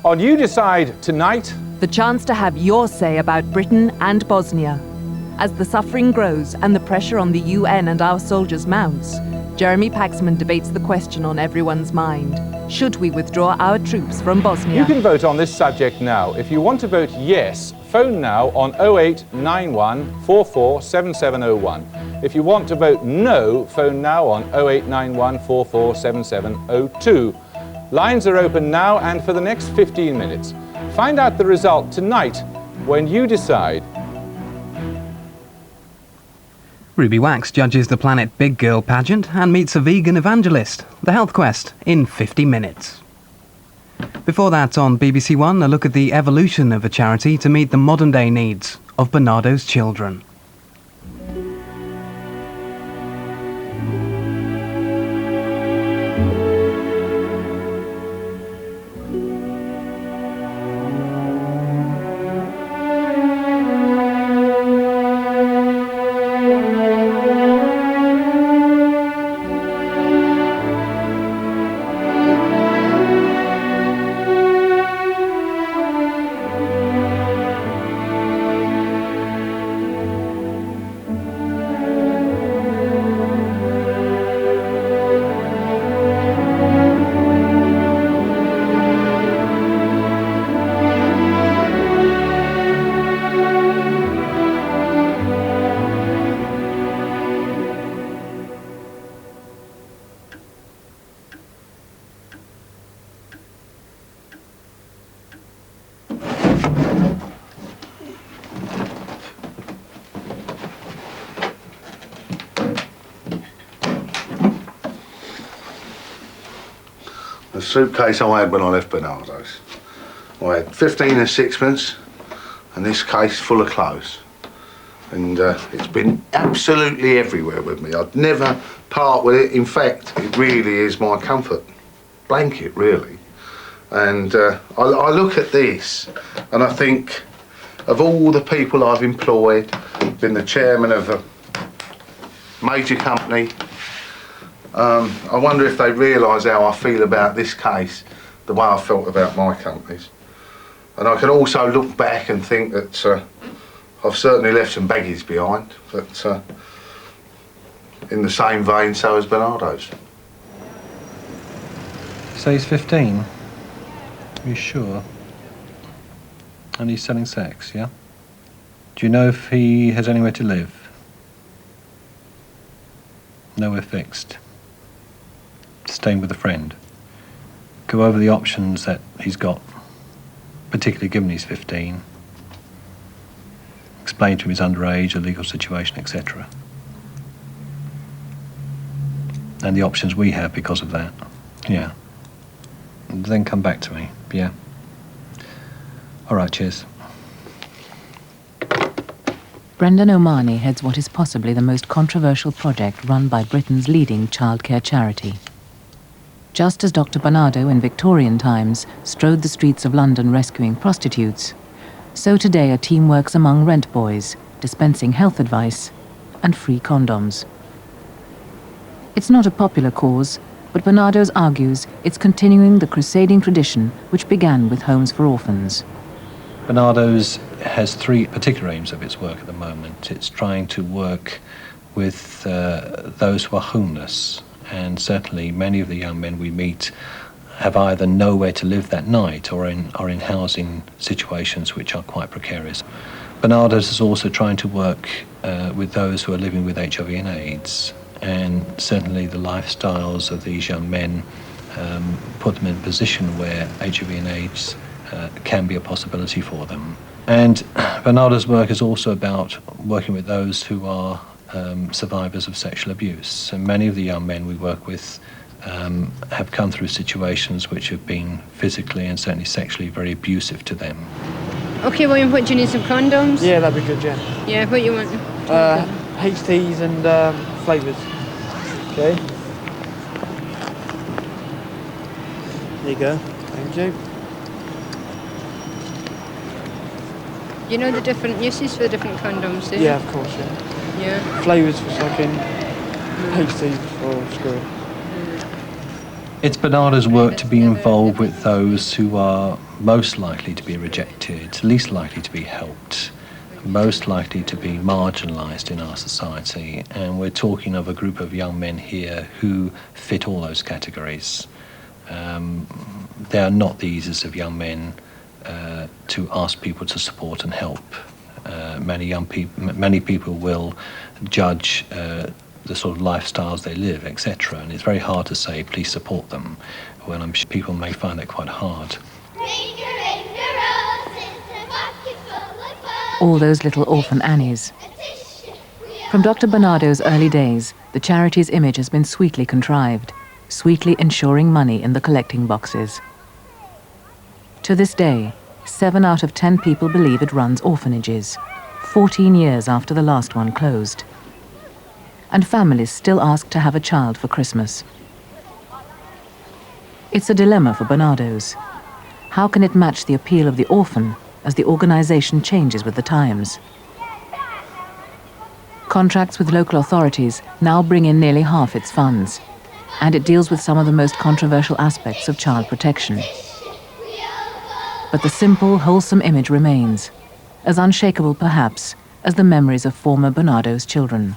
On You Decide tonight, the chance to have your say about Britain and Bosnia. As the suffering grows and the pressure on the UN and our soldiers mounts, Jeremy Paxman debates the question on everyone's mind. Should we withdraw our troops from Bosnia? you can vote on this subject now. If you want to vote yes, phone now on 0891 447701. If you want to vote no, phone now on 0891 447702. Lines are open now and for the next 15 minutes. Find out the result tonight when You Decide. Ruby Wax judges the Planet Big Girl pageant and meets a vegan evangelist, the Health Quest, in 50 minutes. Before that, on BBC One, a look at the evolution of a charity to meet the modern-day needs of Barnardo's children. The suitcase I had when I left Barnardo's. I had 15 and sixpence and this case full of clothes. And it's been absolutely everywhere with me. I'd never part with it. In fact, it really is my comfort blanket, really. And I look at this and I think of all the people I've employed, been the chairman of a major company. I wonder if they realise how I feel about this case, the way I felt about my companies. And I can also look back and think that I've certainly left some baggage behind, but in the same vein, so has Barnardo's. So he's 15? Are you sure? And he's selling sex, yeah? Do you know if he has anywhere to live? Nowhere fixed. Staying with a friend. Go over the options that he's got, particularly given he's 15. Explain to him his underage, a legal situation, etc. And the options we have because of that. Yeah. And then come back to me, yeah. All right, cheers. Brendan O'Mahony heads what is possibly the most controversial project run by Britain's leading childcare charity. Just as Dr Barnardo in Victorian times strode the streets of London rescuing prostitutes, so today a team works among rent boys, dispensing health advice and free condoms. It's not a popular cause, but Barnardo's argues it's continuing the crusading tradition which began with homes for orphans. Barnardo's has three particular aims of its work at the moment. It's trying to work with those who are homeless, and certainly many of the young men we meet have either nowhere to live that night or are in housing situations which are quite precarious. Barnardo's is also trying to work with those who are living with HIV and AIDS, and certainly the lifestyles of these young men put them in a position where HIV and AIDS can be a possibility for them. And Barnardo's work is also about working with those who are survivors of sexual abuse. And many of the young men we work with have come through situations which have been physically and certainly sexually very abusive to them. Okay, William, what do you need, some condoms? Yeah, that'd be good, yeah. Yeah, what you want? HTs and flavours. Okay. There you go. Thank you. You know the different uses for the different condoms, do you? Yeah, of course, yeah. Yeah. Flavours for sucking, HTs for screwing. It's Barnardo's work to be involved with those who are most likely to be rejected, least likely to be helped, most likely to be marginalised in our society. And we're talking of a group of young men here who fit all those categories. They are not the easiest of young men to ask people to support and help. Many people will judge the sort of lifestyles they live, etc. And it's very hard to say, please support them, when I'm sure people may find that quite hard. All those little orphan Annies. From Dr. Barnardo's early days, the charity's image has been sweetly contrived, sweetly ensuring money in the collecting boxes. To this day, 7 out of 10 people believe it runs orphanages, 14 years after the last one closed. And families still ask to have a child for Christmas. It's a dilemma for Barnardo's. How can it match the appeal of the orphan as the organisation changes with the times? Contracts with local authorities now bring in nearly half its funds, and it deals with some of the most controversial aspects of child protection. But the simple, wholesome image remains, as unshakable perhaps as the memories of former Barnardo's children.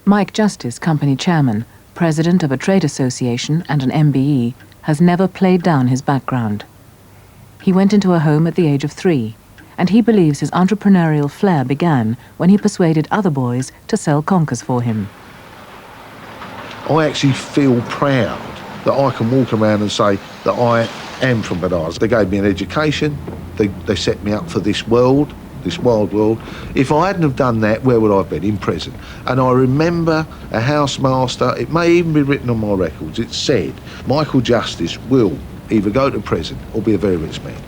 Mike Justice, company chairman, president of a trade association and an MBE, has never played down his background. He went into a home at the age of 3, and he believes his entrepreneurial flair began when he persuaded other boys to sell conkers for him. I actually feel proud that I can walk around and say that I am from Barnardo's. They gave me an education, they set me up for this world, this wild world. If I hadn't have done that, where would I have been? In prison. And I remember a housemaster, it may even be written on my records, it said, Michael Justice will either go to prison or be a very rich man.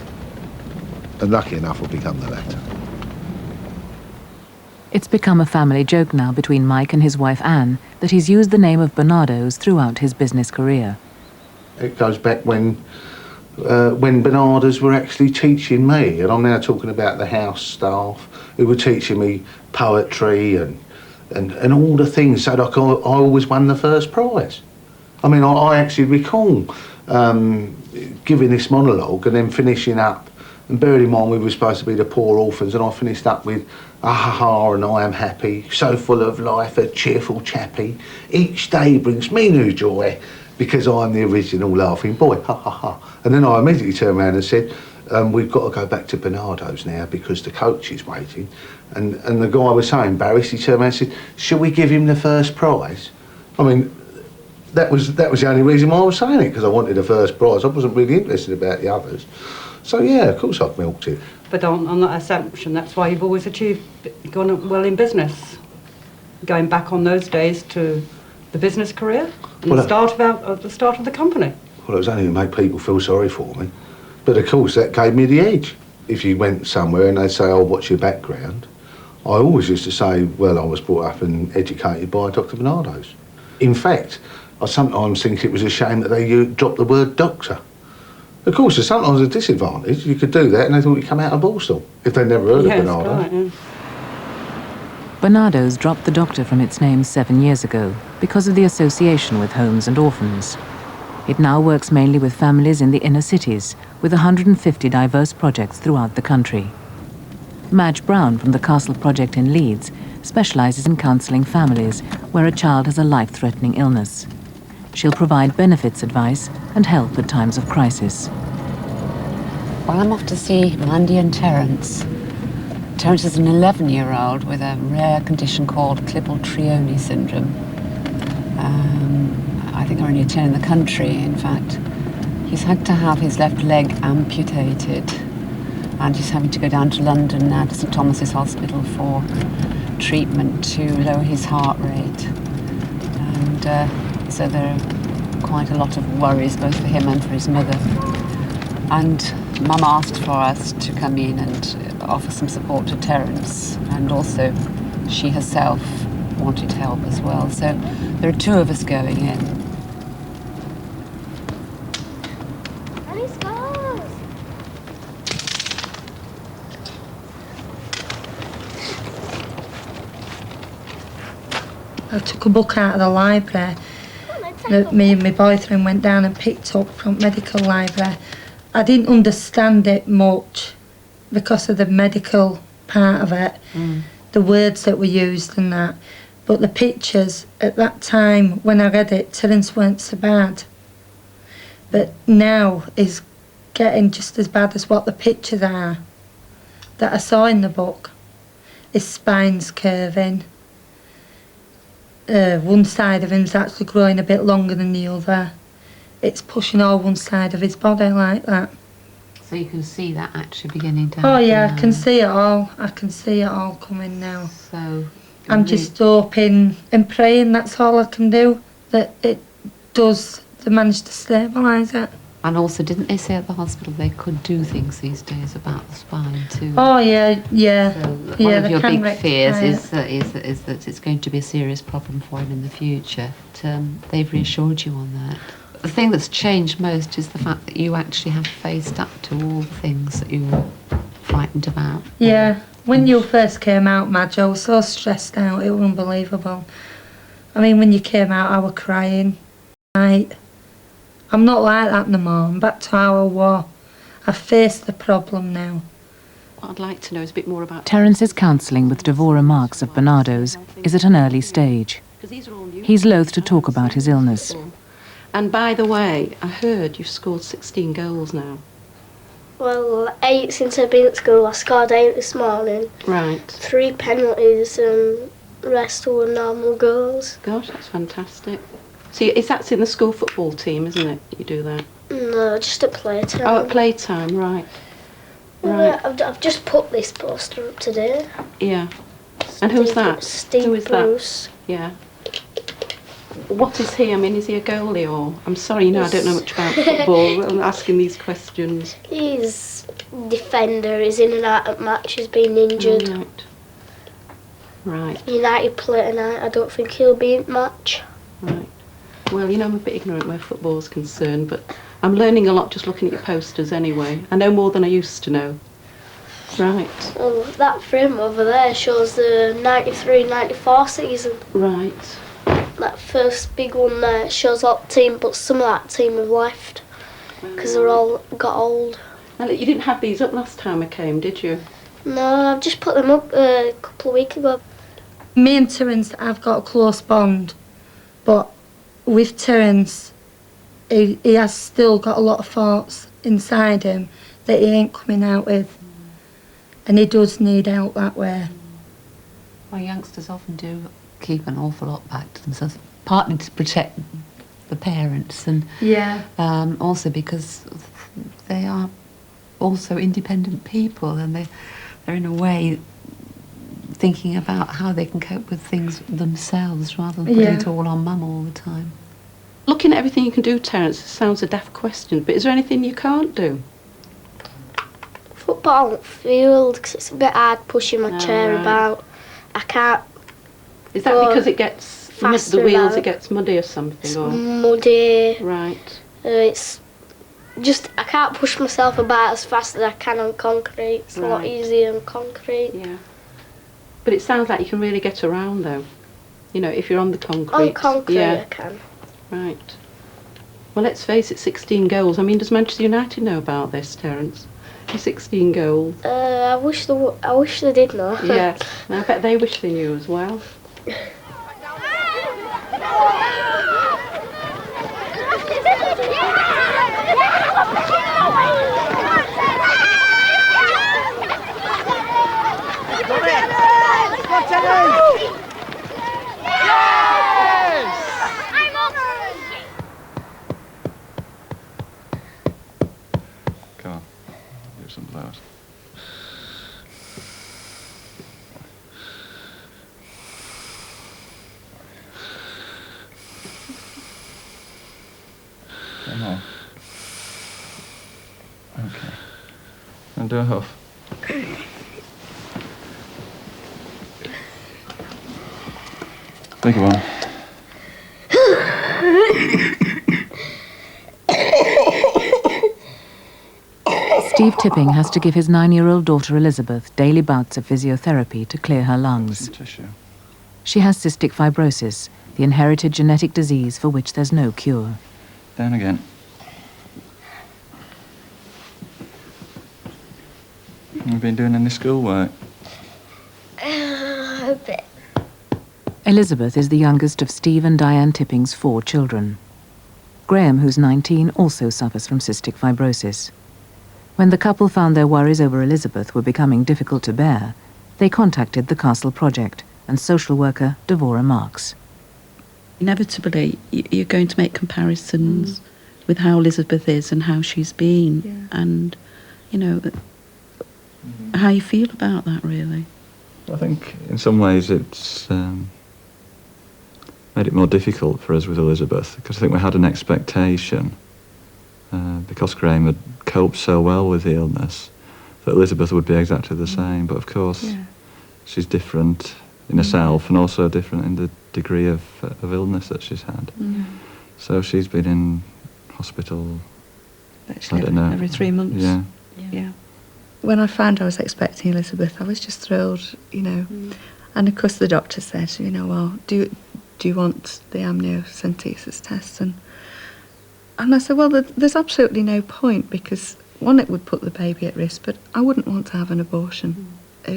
And lucky enough, I've become the latter. It's become a family joke now between Mike and his wife Anne that he's used the name of Barnardo's throughout his business career. It goes back when Barnardo's were actually teaching me, and I'm now talking about the house staff who were teaching me poetry and all the things, so like I always won the first prize. I mean, I actually recall giving this monologue and then finishing up, and bearing in mind we were supposed to be the poor orphans, and I finished up with ah ha ha and I am happy, so full of life, a cheerful chappy. Each day brings me new joy, because I'm the original laughing boy, ha ha ha. And then I immediately turned around and said, we've got to go back to Barnardo's now because the coach is waiting. And the guy was so embarrassed, he turned around and said, shall we give him the first prize? I mean, that was the only reason why I was saying it, because I wanted the first prize. I wasn't really interested about the others. So yeah, of course I've milked it. But on that assumption, that's why you've always gone well in business. Going back on those days to the business career and the start of the company. Well, it was only to make people feel sorry for me. But of course, that gave me the edge. If you went somewhere and they'd say, oh, what's your background? I always used to say, well, I was brought up and educated by Dr Barnardo's. In fact, I sometimes think it was a shame that they dropped the word doctor. Of course, there's sometimes a disadvantage. You could do that and they thought you'd come out of Borstal if they'd never heard of Barnardo. Right, yeah. Barnardo's dropped the doctor from its name 7 years ago because of the association with homes and orphans. It now works mainly with families in the inner cities, with 150 diverse projects throughout the country. Madge Brown from the Castle Project in Leeds specialises in counselling families where a child has a life-threatening illness. She'll provide benefits advice and help at times of crisis. Well, I'm off to see Mandy and Terence. Terence is an 11-year-old with a rare condition called Klippel-Treone syndrome. I think they're only 10 in the country, in fact. He's had to have his left leg amputated, and he's having to go down to London now to St Thomas's Hospital for treatment to lower his heart rate. And so there are quite a lot of worries, both for him and for his mother. And Mum asked for us to come in and offer some support to Terence, and also she herself wanted help as well. So there are 2 of us going in. I took a book out of the library that me and my boyfriend went down and picked up from medical library. I didn't understand it much because of the medical part of it, the words that were used and that. But the pictures at that time when I read it, Terence weren't so bad. But now is getting just as bad as what the pictures are that I saw in the book. His spine's curving. One side of him's actually growing a bit longer than the other. It's pushing all one side of his body like that. So you can see that actually beginning to happen. Oh yeah, now. I can see it all. I can see it all coming now. So I'm just hoping and praying, that's all I can do, that it does, they manage to stabilise it. And also, didn't they say at the hospital they could do things these days about the spine too? Oh yeah, yeah. So one of your big fears is that it's going to be a serious problem for him in the future. But, they've reassured you on that. The thing that's changed most is the fact that you actually have faced up to all the things that you were frightened about. Yeah, when you first came out, Madge, I was so stressed out, it was unbelievable. I mean, when you came out, I was crying. I'm not like that no more, I'm back to how I was. I faced the problem now. What I'd like to know is a bit more about... Terence's counselling with Devora Marks of Barnardo's is at an early stage. He's loath to talk about his illness. And by the way, I heard you've scored 16 goals now. Well, 8 since I've been at school. I scored 8 this morning. Right. 3 penalties and the rest were normal goals. Gosh, that's fantastic. So is that in the school football team, isn't it? You do that? No, just at playtime. Oh, at playtime, right. Right. I've just put this poster up today. Yeah. And who's that? Steve Who is Bruce. That? Yeah. What is he? I mean, is he a goalie or... I'm sorry, you know, I don't know much about football. I'm asking these questions. He's defender. He's in and out of matches, been injured. Oh, right. Right. United play tonight. I don't think he'll be in match. Right. Well, you know, I'm a bit ignorant where football's concerned, but I'm learning a lot just looking at your posters anyway. I know more than I used to know. Right. Well, that frame over there shows the 93-94 season. Right. That first big one there shows all the team, but some of that team have left because they're all got old. Now, you didn't have these up last time I came, did you? No, I've just put them up a couple of weeks ago. Me and Terence have got a close bond, but with Terence, he has still got a lot of thoughts inside him that he ain't coming out with. And he does need help that way. Well, youngsters often do keep an awful lot back to themselves, partly to protect the parents and also because they are also independent people and they're in a way thinking about how they can cope with things themselves rather than putting it all on mum all the time. Looking at everything you can do, Terence, sounds a daft question, but is there anything you can't do? Football on field, because it's a bit hard pushing my chair about. I can't. Is that because it gets the wheels? It gets muddy or something? It's or muddy. Right. It's just I can't push myself about as fast as I can on concrete. It's a lot easier on concrete. Yeah. But it sounds like you can really get around though. You know, if you're on the concrete. On concrete, I can. Right. Well, let's face it, 16 goals. I mean, does Manchester United know about this, Terence? 16 goals. I wish they did know. Yeah, and I bet they wish they knew as well. Come on, do some blows. Come on. Okay. And do a hoof. Think of one. Steve Tipping has to give his 9-year-old daughter Elizabeth daily bouts of physiotherapy to clear her lungs. Some tissue. She has cystic fibrosis, the inherited genetic disease for which there's no cure. Down again. You've been doing any schoolwork? A bit. Elizabeth is the youngest of Steve and Diane Tipping's 4 children. Graham, who's 19, also suffers from cystic fibrosis. When the couple found their worries over Elizabeth were becoming difficult to bear, they contacted the Castle Project and social worker Devora Marks. Inevitably, you're going to make comparisons with how Elizabeth is and how she's been, and, you know, how you feel about that, really. I think in some ways it's made it more difficult for us with Elizabeth, because I think we had an expectation, because Graham had coped so well with the illness, that Elizabeth would be exactly the same. But of course, she's different in herself and also different in the degree of illness that she's had. So she's been in hospital, I don't know, every 3 months. Yeah. When I found I was expecting Elizabeth, I was just thrilled, you know. And of course the doctor said, you know, well, do you want the amniocentesis test? And I said, well, there's absolutely no point, because one, it would put the baby at risk, but I wouldn't want to have an abortion,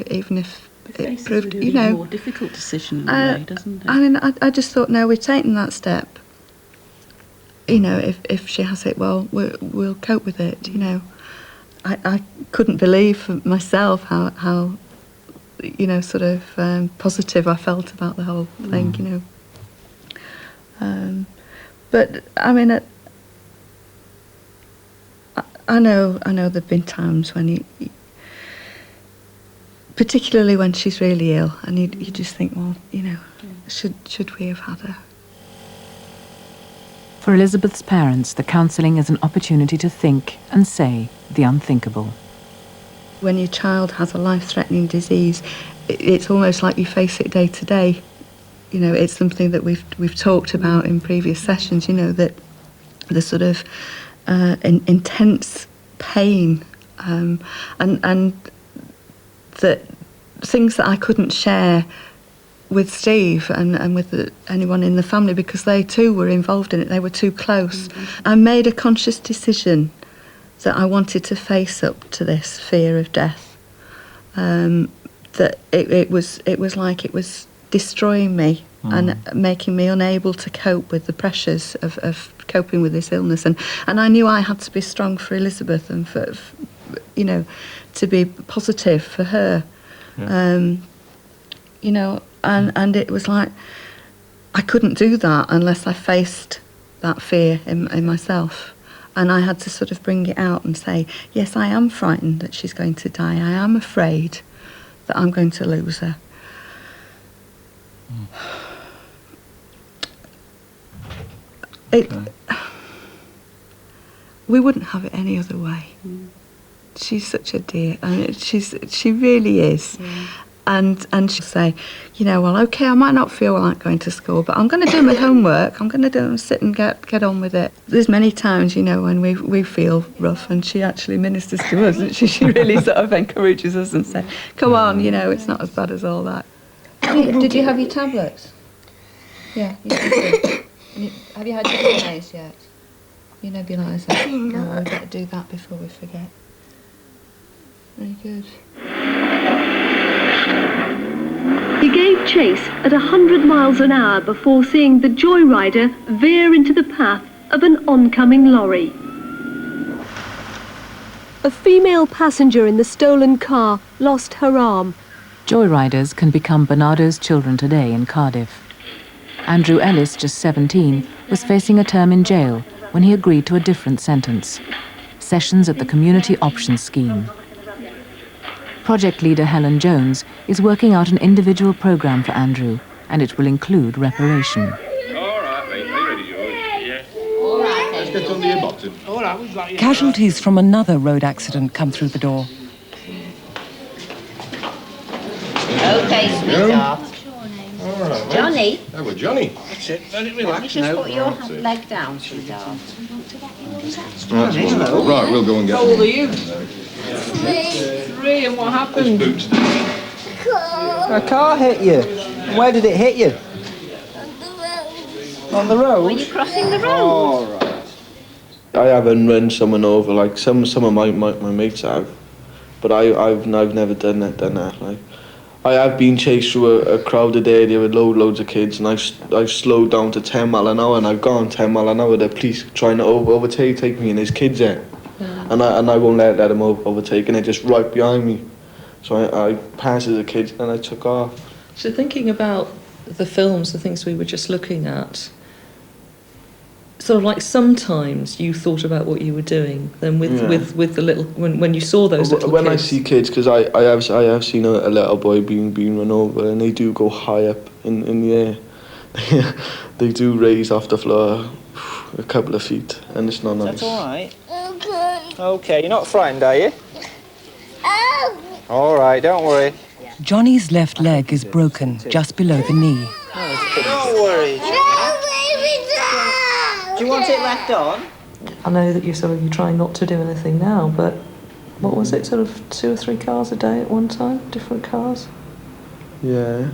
even if it proved, really you know, more difficult decision in a way, doesn't it? I mean, I just thought, no, we've taken that step. You know, if she has it, well, we'll cope with it. You know, I couldn't believe for myself how you know, sort of positive I felt about the whole thing. You know, but I mean, I know there've been times when you particularly when she's really ill, and you just think, well, you know, should we have had her? For Elizabeth's parents, the counselling is an opportunity to think and say the unthinkable. When your child has a life-threatening disease, it's almost like you face it day to day. You know, it's something that we've talked about in previous sessions. You know, that the sort of intense pain and that things that I couldn't share with Steve and with anyone in the family, because they too were involved in it. They were too close. I made a conscious decision that I wanted to face up to this fear of death. That it was like it was destroying me and making me unable to cope with the pressures of coping with this illness. And I knew I had to be strong for Elizabeth and for you know, to be positive for her. You know, and it was like I couldn't do that unless I faced that fear in myself. And I had to sort of bring it out and say, yes, I am frightened that she's going to die. I am afraid that I'm going to lose her. We wouldn't have it any other way. She's such a dear. I mean, she really is. And she'll say, you know, well, okay, I might not feel like going to school, but I'm going to do my homework. I'm going to sit and get on with it. There's many times, you know, when we feel rough, and she actually ministers to us, and she really sort of encourages us and says, come on, you know, it's not as bad as all that. Did you have your tablets? Yeah, you did. Have you had your DNAs yet? Your nebulizer? No, we better do that before we forget. Very good. He gave chase at 100 miles an hour before seeing the joyrider veer into the path of an oncoming lorry. A female passenger in the stolen car lost her arm. Joyriders can become Barnardo's children today in Cardiff. Andrew Ellis, just 17, was facing a term in jail when he agreed to a different sentence: sessions at the Community Options Scheme. Project leader Helen Jones is working out an individual programme for Andrew, and it will include reparation. All right, mate. Are you ready, George? Yeah. All right. Let's get under your bottom. All right, we've got you. Casualties from another road accident come through the door. Okay, sweetheart. All right, mate. Johnny. Oh, well, Johnny. That's it. Let it relax You just now. put your leg down, sweetheart. Right, we'll go and get How old are you? 3. 3, and what happened? A car hit you. Where did it hit you? On the road? Were you crossing the road? Oh, right. I haven't run someone over like some of my mates have, but I've never done that. Like, I have been chased through a crowded area with loads of kids, and I've slowed down to 10 mile an hour, and I've gone 10 mile an hour. The police trying to overtake me, and there's kids there, and I won't let them overtake, and they're just right behind me. So I passed the kids and I took off. So thinking about the films, the things we were just looking at, sort of like sometimes you thought about what you were doing, then with the little, when you saw those little when kids. I see kids, because I have seen a little boy being run over, and they do go high up in the air. They do raise off the floor a couple of feet, and it's not nice. That's all right. Okay, you're not frightened, are you? All right, don't worry. Johnny's left leg is broken just below the knee. Don't worry. Do you want it left on? I know that you're trying not to do anything now, but what was it, sort of 2 or 3 cars a day at one time? Different cars? Yeah.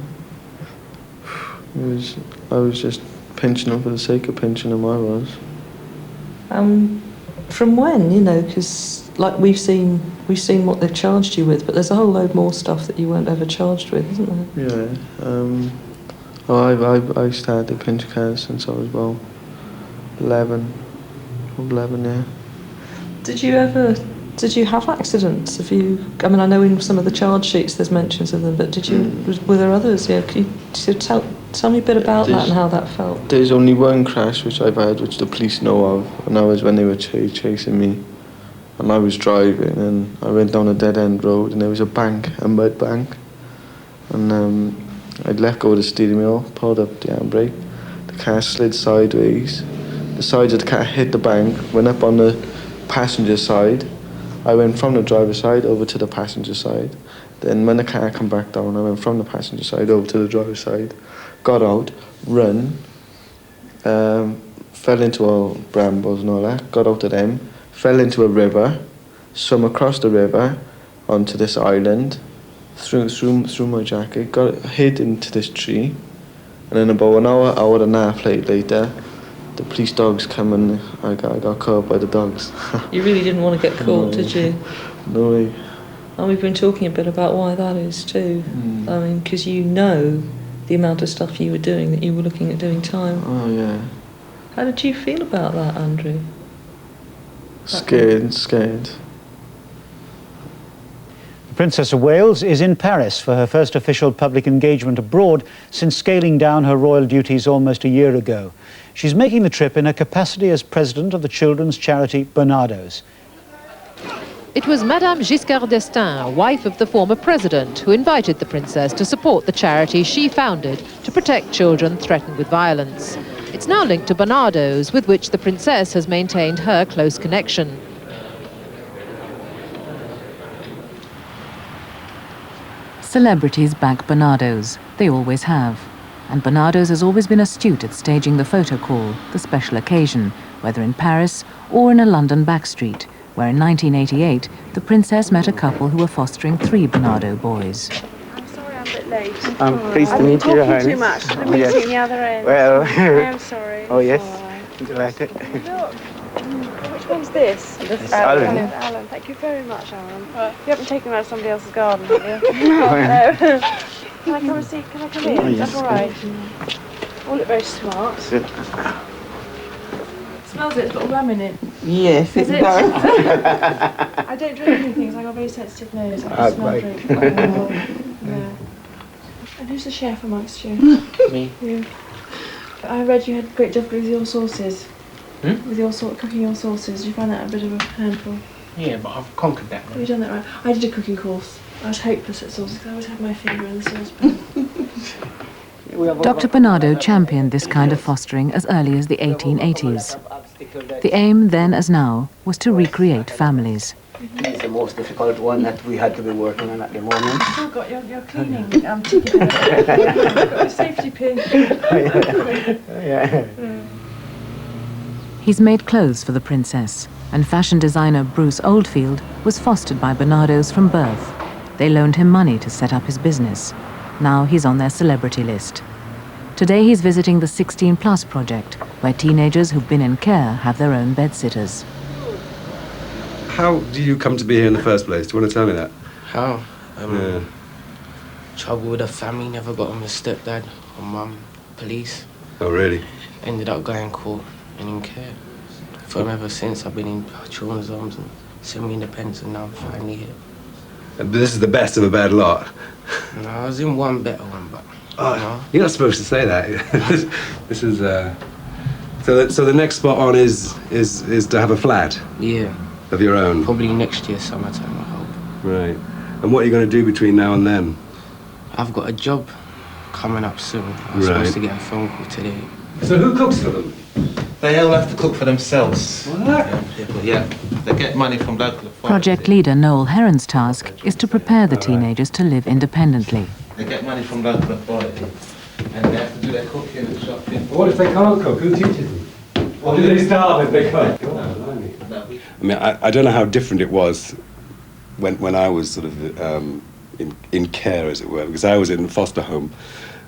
I was just pinching them for the sake of pinching them, I was. From when, you know, because like we've seen what they've charged you with, but there's a whole load more stuff that you weren't ever charged with, isn't there? Yeah. I started pinching cars since I was about 11, yeah. Did you have accidents? I mean, I know in some of the charge sheets there's mentions of them, but were there others? Yeah, can you tell me a bit about that and how that felt? There's only one crash which I've had, which the police know of, and that was when they were chasing me. And I was driving, and I went down a dead-end road, and there was a mud bank. And I'd let go of the steering wheel, pulled up the handbrake. The car slid sideways. The sides of the car hit the bank, went up on the passenger side. I went from the driver's side over to the passenger side. Then when the car came back down, I went from the passenger side over to the driver's side. Got out, run, fell into all brambles and all that, got out of them, fell into a river, swam across the river onto this island, through my jacket, got hid into this tree, and then about an hour and a half later, the police dogs come and I got caught by the dogs. You really didn't want to get caught, did you? No way. And we've been talking a bit about why that is too. I mean, because you know the amount of stuff you were doing, that you were looking at doing time. Oh, yeah. How did you feel about that, Andrew? Scared. The Princess of Wales is in Paris for her first official public engagement abroad since scaling down her royal duties almost a year ago. She's making the trip in her capacity as president of the children's charity Barnardo's. It was Madame Giscard d'Estaing, wife of the former president, who invited the princess to support the charity she founded to protect children threatened with violence. It's now linked to Barnardo's, with which the princess has maintained her close connection. Celebrities back Barnardo's. They always have. And Barnardo's has always been astute at staging the photo call, the special occasion, whether in Paris or in a London backstreet, where in 1988 the princess met a couple who were fostering 3 Barnardo boys. I'm a bit late. I'm pleased to meet you, Your I'm talking too Highness. much. The meeting at the other end. Well, I am sorry. Oh, yes. Right. Would you like it? Look. Which one's this? This Alan. Alan. Thank you very much, Alan. You haven't taken him out of somebody else's garden, have you? No. Can I come and see? Can I come in? Oh, yes. That's all right. All look very smart. Good. Smells it. It's got rum in it. Yes, Is it it? does. I don't drink anything, so I got a very sensitive nose. I Ah, smell right. drink quite well. Yeah. And who's the chef amongst you? Me. You. I read you had great difficulty with your sauces. With your cooking your sauces. You found that a bit of a handful. Yeah, but I've conquered that Have you done that right? I did a cooking course. I was hopeless at sauces because I always had my finger in the saucepan. Dr Barnardo championed this kind of fostering as early as the 1880s. The aim, then as now, was to recreate families. It's the most difficult one that we had to be working on at the moment. You've still got your cleaning ticket. You've got your safety pin. Yeah. He's made clothes for the princess, and fashion designer Bruce Oldfield was fostered by Barnardo's from birth. They loaned him money to set up his business. Now he's on their celebrity list. Today he's visiting the 16 Plus project, where teenagers who've been in care have their own bed-sitters. How did you come to be here in the first place? Do you want to tell me that? How? Trouble with the family, never got on with stepdad or mum, police. Oh, really? Ended up going court and in care. From ever since, I've been in children's arms and semi-independent, and now I'm finally here. But this is the best of a bad lot. No, I was in one better one, but... Oh, you're not supposed to say that. This is, So the next spot on is to have a flat? Yeah. Of your own? Probably next year, summertime, I hope. Right. And what are you going to do between now and then? I've got a job coming up soon. I was supposed to get a phone call today. So who cooks for them? They all have to cook for themselves. What? People, yeah. They get money from local authorities. Project leader Noel Heron's task is to prepare the teenagers to live independently. They get money from local authority, and they have to do their cooking and shopping. What if they can't cook? Who teaches them? Or do they starve if they can't? I mean, I don't know how different it was when I was sort of in care, as it were, because I was in a foster home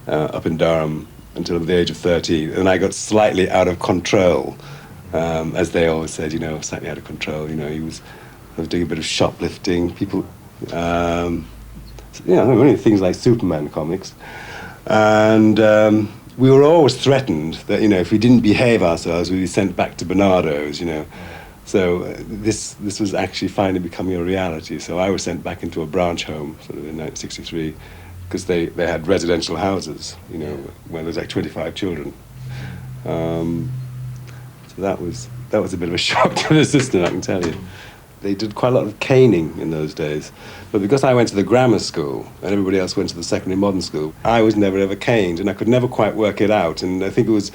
up in Durham until the age of 13, and I got slightly out of control, as they always said, you know, slightly out of control. You know, I was doing a bit of shoplifting. People, you know, only things like Superman comics, and we were always threatened that, you know, if we didn't behave ourselves, we'd be sent back to Barnardo's, you know. So this was actually finally becoming a reality. So I was sent back into a branch home, sort of in 1963, because they had residential houses, you know, where there was like 25 children. So that was a bit of a shock to the system, I can tell you. They did quite a lot of caning in those days, but because I went to the grammar school and everybody else went to the secondary modern school, I was never ever caned, and I could never quite work it out. And I think it was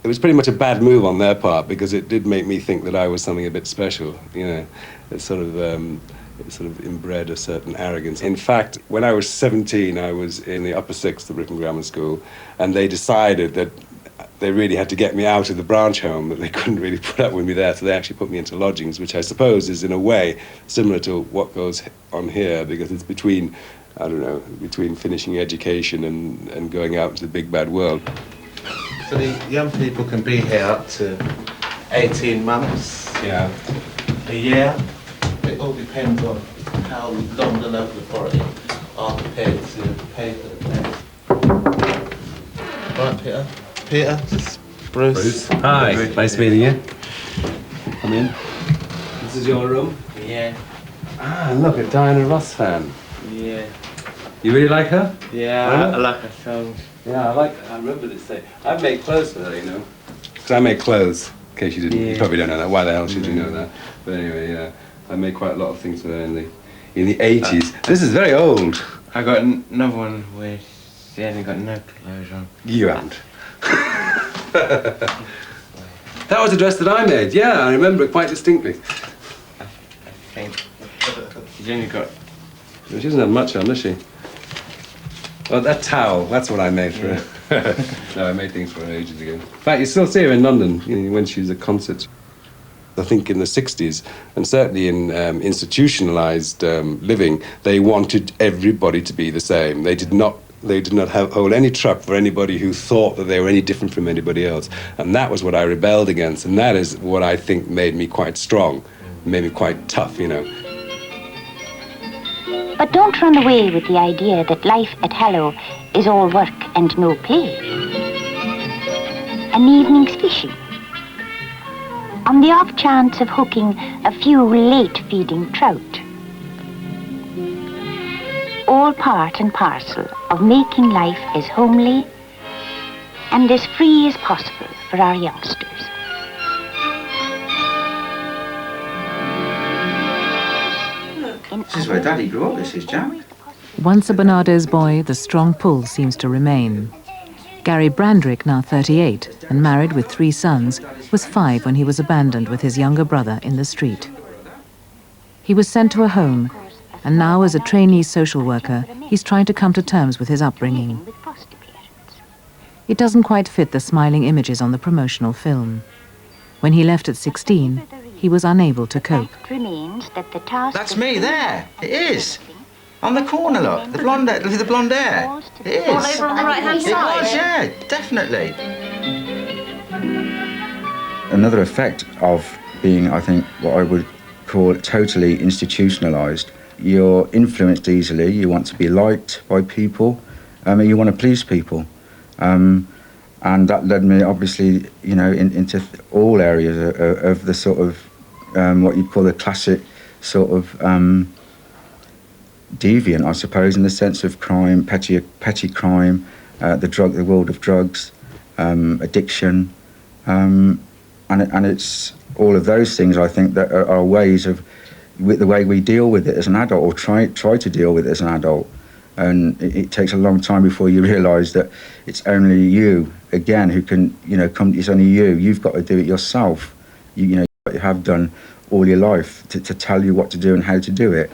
pretty much a bad move on their part, because it did make me think that I was something a bit special. You know, it sort of inbred a certain arrogance. In fact, when I was 17, I was in the upper sixth of Ripon Grammar School, and they decided that they really had to get me out of the branch home, that they couldn't really put up with me there, so they actually put me into lodgings, which I suppose is in a way similar to what goes on here, because it's between, I don't know, between finishing education and going out into the big bad world. So the young people can be here up to 18 months, yeah, a year. It all depends on how long the local authority are prepared to pay for the place. Right, Peter. Peter, this is Bruce. Hi, nice meeting you. Come in. This is your room? Yeah. Ah, look, a Diana Ross fan. Yeah. You really like her? Yeah, I like her songs. Yeah, I remember this day. I've made clothes for her, you know. Because I make clothes, in case you didn't, you probably don't know that. Why the hell should you know that? But anyway, yeah, I made quite a lot of things for her in the 80s. This is very old. I got another one where she hasn't got no clothes on. You haven't. That was a dress that I made, yeah, I remember it quite distinctly. I think she's only got... She doesn't have much on, does she? Oh, that towel, that's what I made for her. No, I made things for her ages ago. In fact, you still see her in London, you know, when she's at concerts. I think in the 60s, and certainly in institutionalized living, they wanted everybody to be the same. They did not hold any truck for anybody who thought that they were any different from anybody else. And that was what I rebelled against, and that is what I think made me quite strong, made me quite tough, you know. But don't run away with the idea that life at Harrow is all work and no play. An evening's fishing. On the off chance of hooking a few late-feeding trout. All part and parcel of making life as homely and as free as possible for our youngsters. This is where Daddy grew up, this is Jack. Once a Barnardo's boy, the strong pull seems to remain. Gary Brandrick, now 38 and married with 3 sons, was 5 when he was abandoned with his younger brother in the street. He was sent to a home, and now as a trainee social worker, he's trying to come to terms with his upbringing. It doesn't quite fit the smiling images on the promotional film. When he left at 16, he was unable to cope. Remains that the task That's me there, it is. On the corner, look. The blonde hair. The blonde hair. It is. What, over on the right-hand side? It was, yeah, definitely. Another effect of being, I think, what I would call totally institutionalised, you're influenced easily, you want to be liked by people, you want to please people. And that led me, obviously, you know, into all areas of the sort of, what you'd call the classic sort of deviant, I suppose, in the sense of crime, petty crime, the world of drugs, addiction, and it's all of those things, I think, that are ways of the way we deal with it as an adult, or try to deal with it as an adult. And it takes a long time before you realise that it's only you, again, who can, you know, it's only you. You've got to do it yourself. You have done all your life to tell you what to do and how to do it.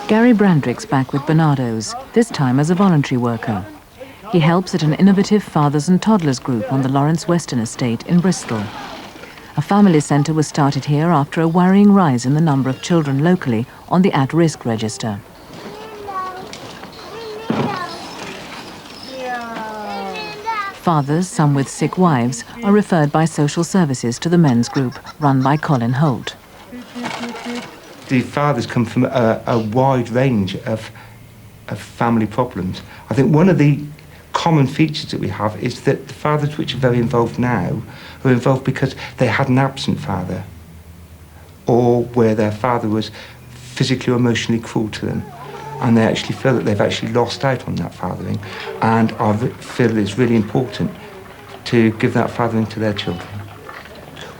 Gary Brandrick's back with Barnardo's, this time as a voluntary worker. He helps at an innovative fathers and toddlers group on the Lawrence Weston estate in Bristol. A family centre was started here after a worrying rise in the number of children locally on the at-risk register. Fathers, some with sick wives, are referred by social services to the men's group, run by Colin Holt. The fathers come from a wide range of family problems. I think one of the common features that we have is that the fathers which are very involved now are involved because they had an absent father, or where their father was physically or emotionally cruel to them, and they actually feel that they've actually lost out on that fathering, and I feel it's really important to give that fathering to their children.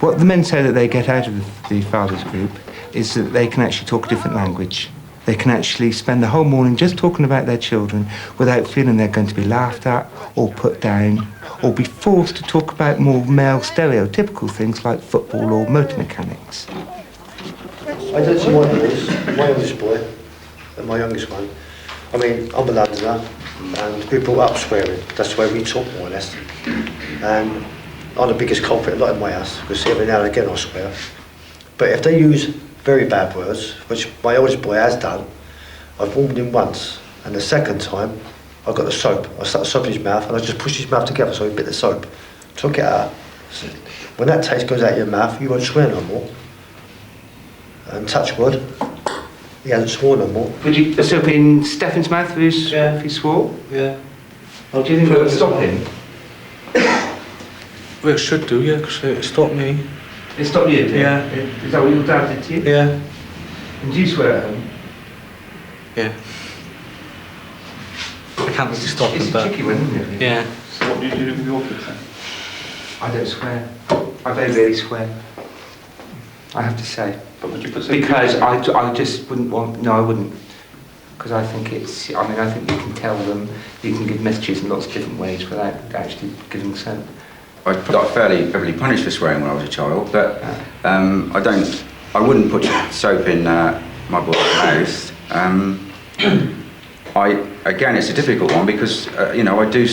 What the men say that they get out of the fathers group is that they can actually talk a different language. They can actually spend the whole morning just talking about their children without feeling they're going to be laughed at or put down or be forced to talk about more male stereotypical things like football or motor mechanics. I did see my oldest boy and my youngest one. I mean, I'm a Londoner and we brought up swearing. That's the way we talk, more or less. And I'm the biggest culprit a lot in my house because every now and again I swear. But if they use very bad words, which my oldest boy has done, I've warned him once, and the second time I got the soap. I stuck the soap in his mouth and I just pushed his mouth together so he bit the soap. Took it out. Said, when that taste goes out of your mouth, you won't swear no more. And touch wood, he hasn't sworn no more. Would you put soap in Stefan's mouth if he swore? Yeah. Do you think that would stop him? Well, it should do, yeah, because it stopped me. It stopped you? Yeah. Is that what your dad did to you? Yeah. And do you swear at him? Yeah. I can't really stop him, It's a tricky one, isn't it? Yeah. So what do you do with your kids then? I don't swear. I very rarely swear. I have to say. But would you put because I just wouldn't want... No, I wouldn't. Because I think it's... I mean, I think you can tell them, you can give messages in lots of different ways without actually giving soap. I got fairly heavily punished for swearing when I was a child, but I wouldn't put soap in my boy's mouth. Again, it's a difficult one because you know, I do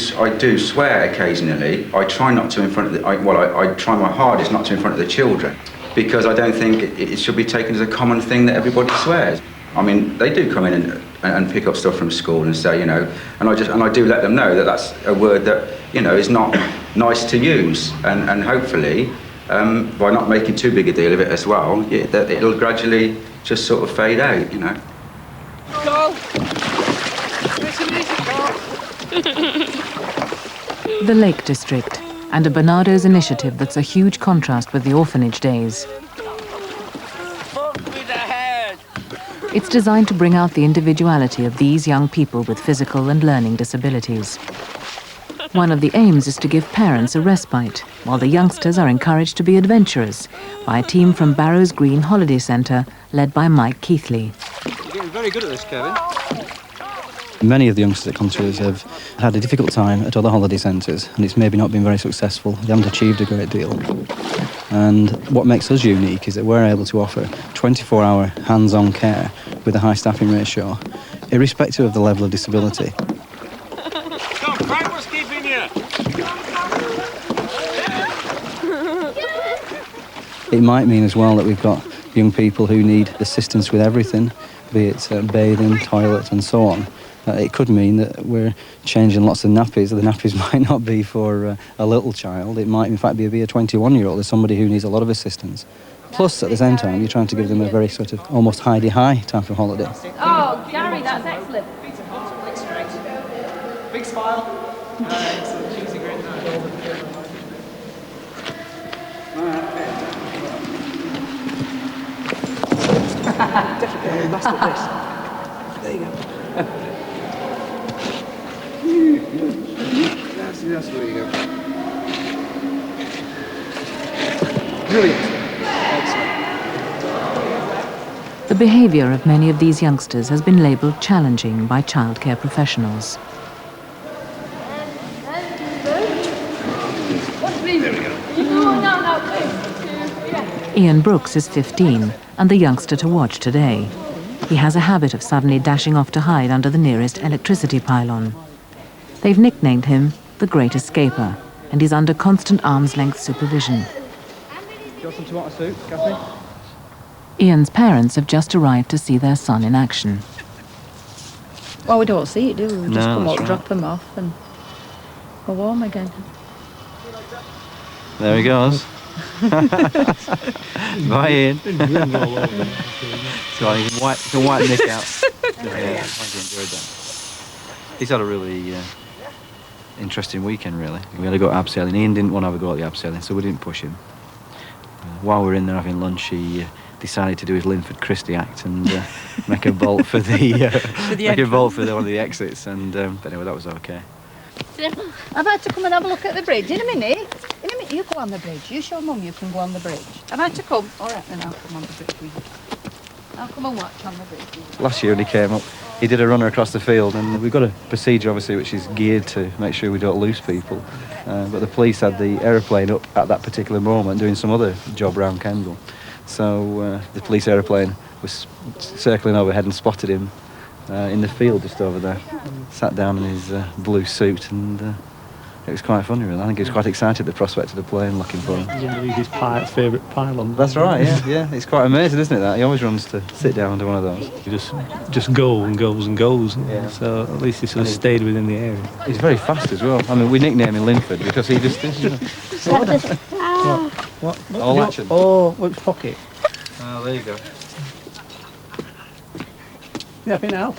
swear occasionally. I try not to in front of the. I try my hardest not to in front of the children because I don't think it should be taken as a common thing that everybody swears. I mean, they do come in and pick up stuff from school and say, you know, and I do let them know that that's a word that, you know, is not nice to use, and hopefully by not making too big a deal of it as well, that it'll gradually just sort of fade out, you know. The Lake District, and a Barnardo's initiative that's a huge contrast with the orphanage days. It's designed to bring out the individuality of these young people with physical and learning disabilities. One of the aims is to give parents a respite, while the youngsters are encouraged to be adventurous by a team from Barrows Green Holiday Centre, led by Mike Keithley. You're getting very good at this, Kevin. Many of the youngsters that come to us have had a difficult time at other holiday centres, and it's maybe not been very successful. They haven't achieved a great deal. And what makes us unique is that we're able to offer 24-hour hands-on care with a high staffing ratio, irrespective of the level of disability. Come, Frank, what's keeping you? It might mean as well that we've got young people who need assistance with everything, be it bathing, toilet and so on. It could mean that we're changing lots of nappies. The nappies might not be for a little child. It might in fact be a 21-year-old or somebody who needs a lot of assistance. Plus, at the same time, you're trying to give them a very sort of almost hidey-high type of holiday. Oh, Gary, that's excellent. Big smile. Excellent. She's a great night. Definitely master this. There you go. That's where you go. Brilliant. The behaviour of many of these youngsters has been labelled challenging by childcare professionals. Ian Brooks is 15 and the youngster to watch today. He has a habit of suddenly dashing off to hide under the nearest electricity pylon. They've nicknamed him the Great Escaper, and he's under constant arm's-length supervision. Got some tomato soup, Kathy? Ian's parents have just arrived to see their son in action. Well, we don't see it, do we? We just No, come that's up, drop him off, and go home again. There he goes. Bye, Ian. So you can wipe Nick out. Yeah, I enjoyed that. He's had a really interesting weekend, really. We had to go abseiling. Ian didn't want to have a go at the abseiling, so we didn't push him. While we were in there having lunch, he decided to do his Linford Christie act and make a bolt for one of the exits. And but anyway, that was okay. I'd like to come and have a look at the bridge in a minute. In a minute, you go on the bridge. You show Mum you can go on the bridge. I'd like to come. All right, then I'll come on the bridge with you. I'll come and watch on the bridge. Last year when he came up, he did a runner across the field, and we've got a procedure, obviously, which is geared to make sure we don't lose people. But the police had the aeroplane up at that particular moment doing some other job round Kendal. So the police aeroplane was circling overhead and spotted him in the field just over there. Sat down in his blue suit, and it was quite funny, really. I think he was quite excited at the prospect of the plane looking for him. Generally his favourite pylon. That's right, yeah. It's quite amazing, isn't it, that? He always runs to sit down under one of those. He just goes and goes and goes. Yeah. So at least he sort of stayed within the area. He's very fast as well. I mean, we nicknamed him Linford because he just... What? All action. Oh, which pocket? Oh, there you go. You happy now?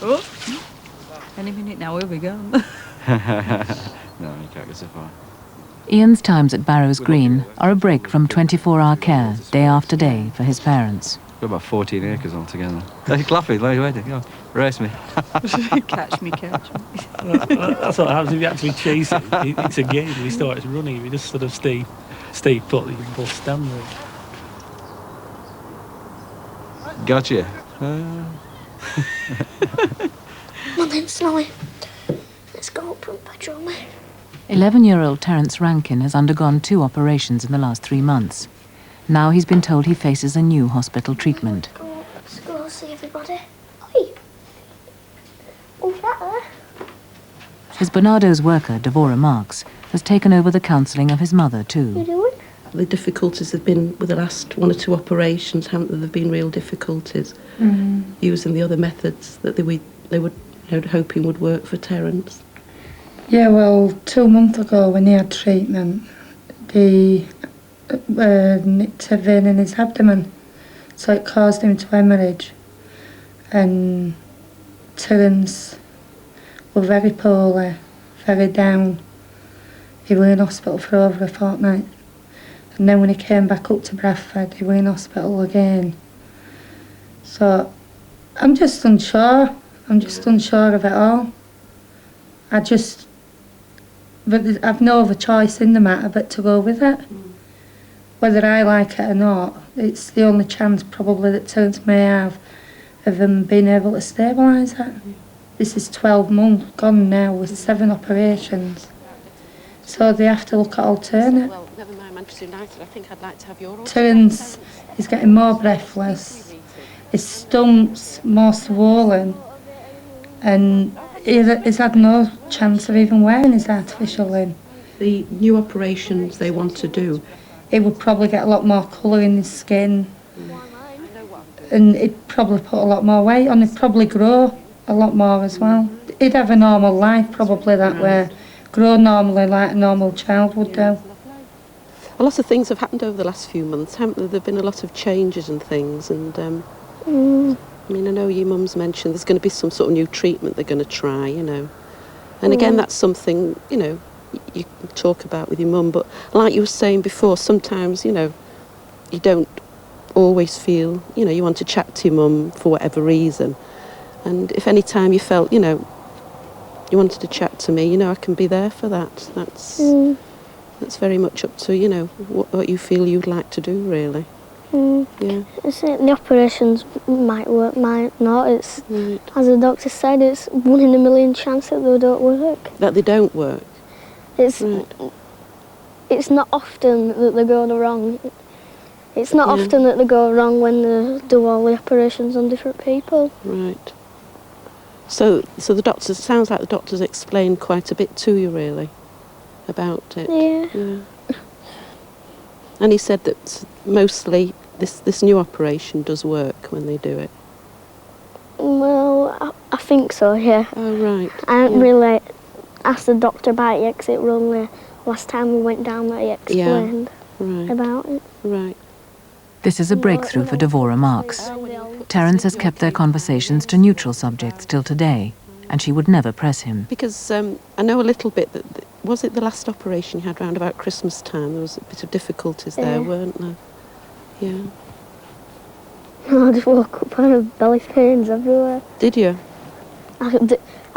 Oh, any minute now, here we go. No, you can't go so far. Ian's times at Barrows Green are a break from 24-hour care, day after day, for his parents. Got about 14 acres altogether. Are clapping? Wait, go. Race me. Catch me. That's what happens if you actually chase it. It's a game. He starts running. If you just sort of stay put, you can both stand there. Gotcha. Well then, Snowy, let's go up and patrol me. 11-year-old Terence Rankin has undergone 2 operations in the last 3 months. Now he's been told he faces a new hospital treatment. Let's go see everybody. Oi! Who's that there? His Barnardo's worker, Devorah Marks, has taken over the counselling of his mother too. You doing? The difficulties have been with the last 1 or 2 operations, haven't there? There have been real difficulties using the other methods that they were hoping would work for Terence. Yeah, well, 2 months ago when he had treatment, they nipped a vein in his abdomen, so it caused him to hemorrhage. And Terence was very poorly, very down. He was in hospital for over a fortnight. And then when he came back up to Bradford, he was in hospital again. So I'm just unsure. I'm just unsure of it all. But I've no other choice in the matter but to go with it. Whether I like it or not, it's the only chance probably that Terence may have of them being able to stabilise it. This is 12 months gone now with 7 operations. So they have to look at alternate. Well, never mind Manchester United. I think I'd like to have your... Terence is getting more breathless. His stomach's more swollen. And He's had no chance of even wearing his artificial limb. The new operations they want to do, He would probably get a lot more colour in his skin, and he'd probably put a lot more weight on. He'd probably grow a lot more as well. He'd have a normal life probably that way, grow normally like a normal child would do. a lot of things have happened over the last few months, haven't there? There have been a lot of changes and things, and I mean, I know your mum's mentioned there's going to be some sort of new treatment they're going to try, you know. And again, that's something, you know, you can talk about with your mum, but like you were saying before, sometimes, you know, you don't always feel, you know, you want to chat to your mum for whatever reason. And if any time you felt, you know, you wanted to chat to me, you know, I can be there for that. That's very much up to, you know, what you feel you'd like to do, really. Yeah. The operations might work, might not. It's, as the doctor said, it's 1 in a million chance that they don't work. That they don't work? It's not often that they go wrong. It's not often that they go wrong when they do all the operations on different people. Right. So the doctors, it sounds like the doctors explained quite a bit to you, really, about it. Yeah. And he said that mostly this new operation does work when they do it. Well, I think so, yeah. Oh, right. I haven't really asked the doctor about it yet, 'cause it was only last time we went down that he explained about it. Right. This is a breakthrough for Devora Marks. Terence has kept their conversations to neutral subjects till today, and she would never press him. Because I know a little bit that, was it the last operation you had round about Christmas time? There was a bit of difficulties there, weren't there? Yeah. I just woke up and had belly pains everywhere. Did you? I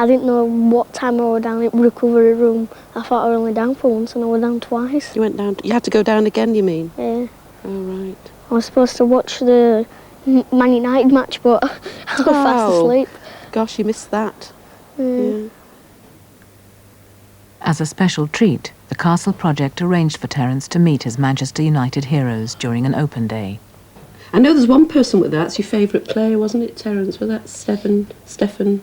didn't know what time I was down in the recovery room. I thought I was only down for once and I was down twice. You went down, you had to go down again, you mean? Yeah. Oh, right. I was supposed to watch the Man United match, but I was fast asleep. Gosh, you missed that. Yeah. As a special treat, the Castle Project arranged for Terence to meet his Manchester United heroes during an open day. I know there's one person with that. That's your favourite player, wasn't it, Terence? Was that Stefan?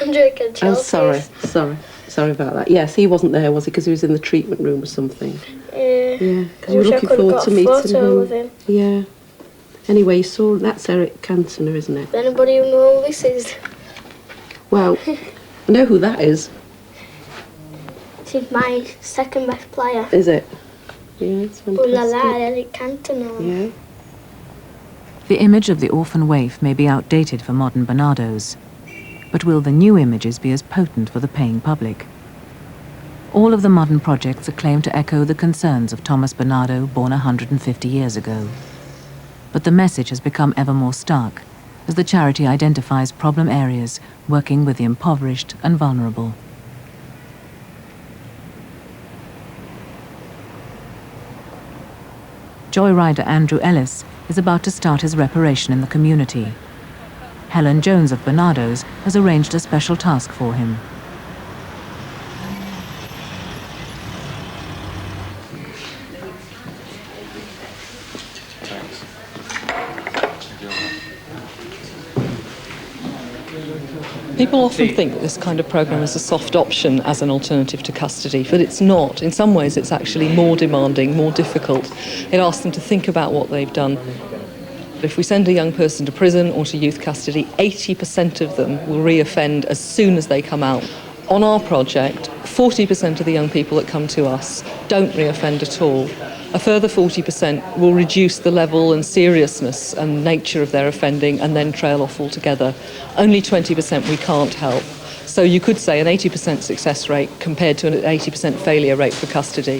Andre Chelsea. Oh, sorry about that. Yes, he wasn't there, was he? Because he was in the treatment room or something. Yeah. Because you were looking forward to meeting him. With him. Yeah. Anyway, you saw that's Eric Cantona, isn't it? Does anybody know who this is? Well, I know who that is. He's my second best player. Is it? Yeah, it's fantastic. Oh la la, Eric Cantona. Yeah. The image of the orphan waif may be outdated for modern Barnardos, but will the new images be as potent for the paying public? All of the modern projects are claimed to echo the concerns of Thomas Barnardo, born 150 years ago. But the message has become ever more stark as the charity identifies problem areas, working with the impoverished and vulnerable. Joyrider Andrew Ellis is about to start his reparation in the community. Helen Jones of Barnardo's has arranged a special task for him. People often think that this kind of programme is a soft option as an alternative to custody, but it's not. In some ways, it's actually more demanding, more difficult. It asks them to think about what they've done. If we send a young person to prison or to youth custody, 80% of them will reoffend as soon as they come out. On our project, 40% of the young people that come to us don't reoffend at all. A further 40% will reduce the level and seriousness and nature of their offending and then trail off altogether. Only 20% we can't help. So you could say an 80% success rate compared to an 80% failure rate for custody.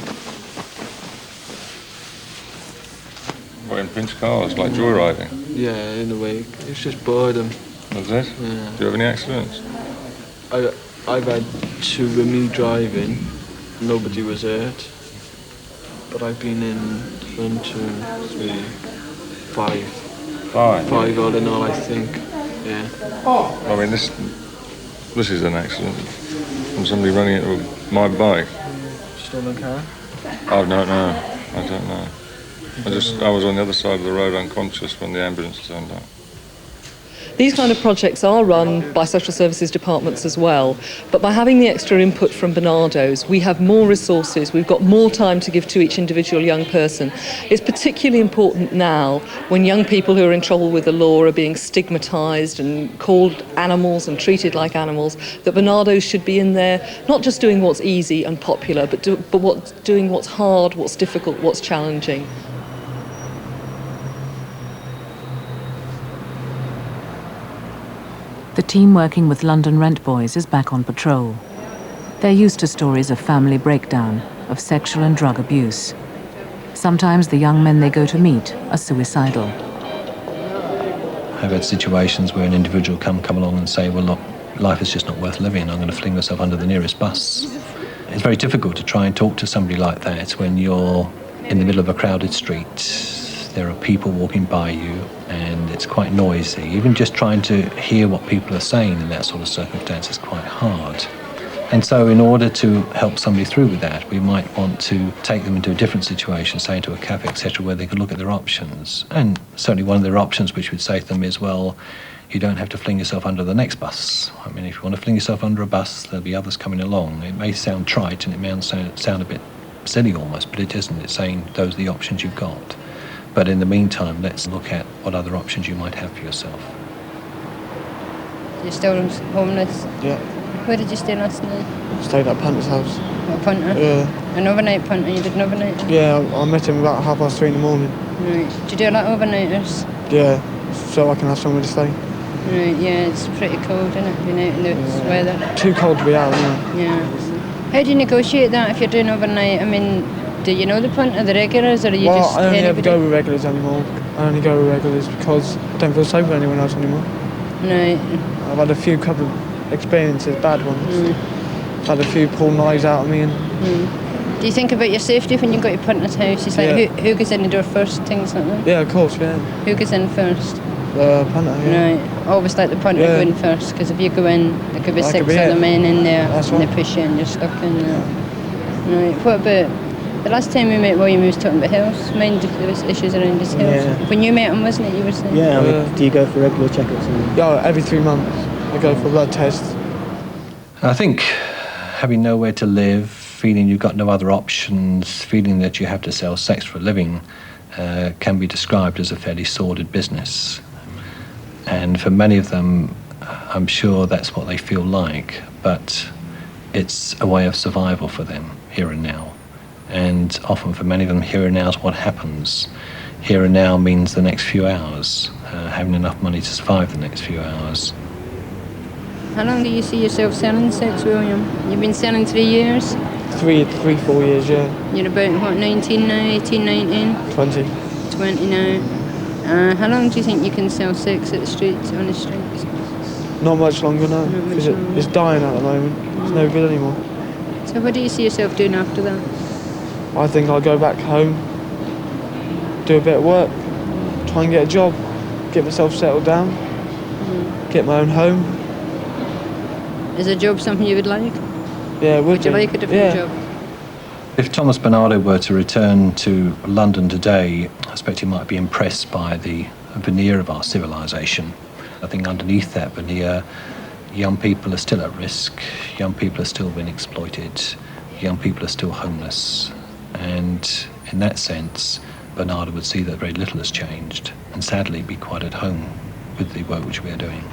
What, in pinch cars, like joyriding? Yeah, in a way. It's just boredom. Was it? Yeah. Do you have any accidents? I've had 2 with me driving. Nobody was hurt. But I've been in 1, 2, 3, 5. 5? 5 all in all, I think. Yeah. I mean, this is an accident from somebody running into my bike. Stolen car? I don't know. I was on the other side of the road unconscious when the ambulance turned up. These kind of projects are run by social services departments as well, but by having the extra input from Barnardo's, we have more resources, we've got more time to give to each individual young person. It's particularly important now when young people who are in trouble with the law are being stigmatised and called animals and treated like animals, that Barnardo's should be in there, not just doing what's easy and popular, but doing what's hard, what's difficult, what's challenging. The team working with London Rent Boys is back on patrol. They're used to stories of family breakdown, of sexual and drug abuse. Sometimes the young men they go to meet are suicidal. I've had situations where an individual come along and say, well, look, life is just not worth living, I'm going to fling myself under the nearest bus. It's very difficult to try and talk to somebody like that when you're in the middle of a crowded street. There are people walking by you and it's quite noisy. Even just trying to hear what people are saying in that sort of circumstance is quite hard. And so in order to help somebody through with that, we might want to take them into a different situation, say into a cafe, etc., where they could look at their options. And certainly one of their options which we'd say to them is, well, you don't have to fling yourself under the next bus. I mean, if you want to fling yourself under a bus, there'll be others coming along. It may sound trite and it may sound a bit silly almost, but it isn't. It's saying those are the options you've got. But in the meantime, let's look at what other options you might have for yourself. You're still homeless? Yeah. Where did you stay last night? Stayed at Punter's house. What, Punter? Yeah. An overnight Punter? You did an overnight? Yeah, I met him about 3:30 in the morning. Right. Do you do a lot of overnighters? Yeah, so I can have somewhere to stay. Right, yeah, it's pretty cold, isn't it, being out in the weather? Too cold to be out, yeah. Yeah. How do you negotiate that if you're doing overnight? I mean, do you know the Punter, the regulars, or are you just I only anybody? ever go with regulars anymore. I only go with regulars because I don't feel safe with anyone else anymore. Right. I've had a couple of experiences, bad ones. I've had a few pull knives out of me. And Do you think about your safety when you go to Punter's house? It's like, who goes in the door first, things like that? Yeah, of course, yeah. Who goes in first? Punter, yeah. Right. Always like the Punter to go in first, because if you go in, there could be That 6 could be other it. men in there, That's and right. they push you and you're stuck in there. Right. What about... The last time we met William, he was talking about health. There was issues around his health. Yeah. When you met him, wasn't it, you were saying? Yeah, I mean, Do you go for regular checkups? yeah, every 3 months I go for a blood test. I think having nowhere to live, feeling you've got no other options, feeling that you have to sell sex for a living can be described as a fairly sordid business. And for many of them, I'm sure that's what they feel like, but it's a way of survival for them here and now. And often for many of them, here and now is what happens. Here and now means the next few hours, having enough money to survive the next few hours. How long do you see yourself selling sex, William? You've been selling 3 years? 4 years, yeah. You're about, what, 19 now, 18, 19? 20. 20 now. How long do you think you can sell sex at the streets, on the streets? Not much longer now, because it's dying at the moment. It's no good anymore. So what do you see yourself doing after that? I think I'll go back home, do a bit of work, try and get a job, get myself settled down, get my own home. Is a job something you would like? Yeah, it Would you like a different job? If Thomas Barnardo were to return to London today, I expect he might be impressed by the veneer of our civilization. I think underneath that veneer, young people are still at risk, young people are still being exploited, young people are still homeless. And in that sense, Barnardo would see that very little has changed and sadly be quite at home with the work which we are doing.